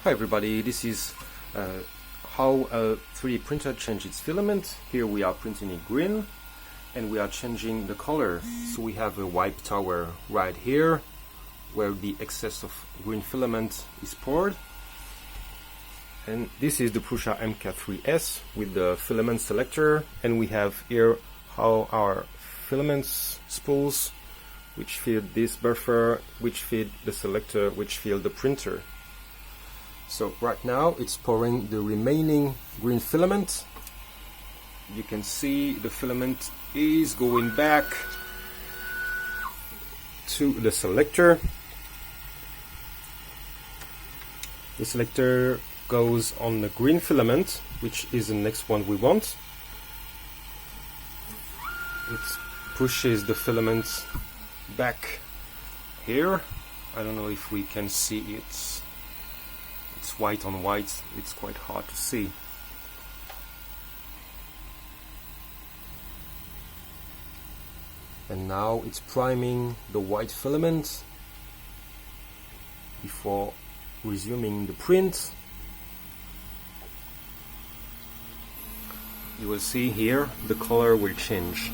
Hi everybody, this is how a 3D printer changes its filament. Here we are printing in green and we are changing the color. So we have a white tower right here where the excess of green filament is poured. And this is the Prusa MK3S with the filament selector, and we have here how our filaments spools, which feed this buffer, which feed the selector, which feed the printer. So right now it's pouring the remaining green filament. You can see the filament is going back to the selector. The selector goes on the green filament, which is the next one we want. It pushes the filament back here. I don't know if we can see it. It's white on white, it's quite hard to see. And now it's priming the white filament before resuming the print. You will see here the color will change.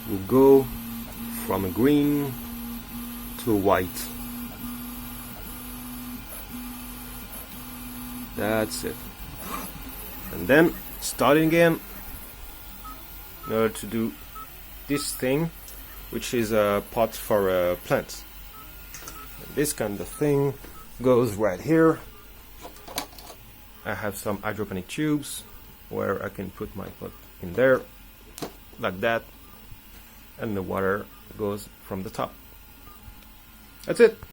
We'll go from a green to a white. That's it. And then starting again in order to do this thing, which is a pot for a plant. And this kind of thing goes right here. I have some hydroponic tubes where I can put my pot in there like that, and the water goes from the top. That's it.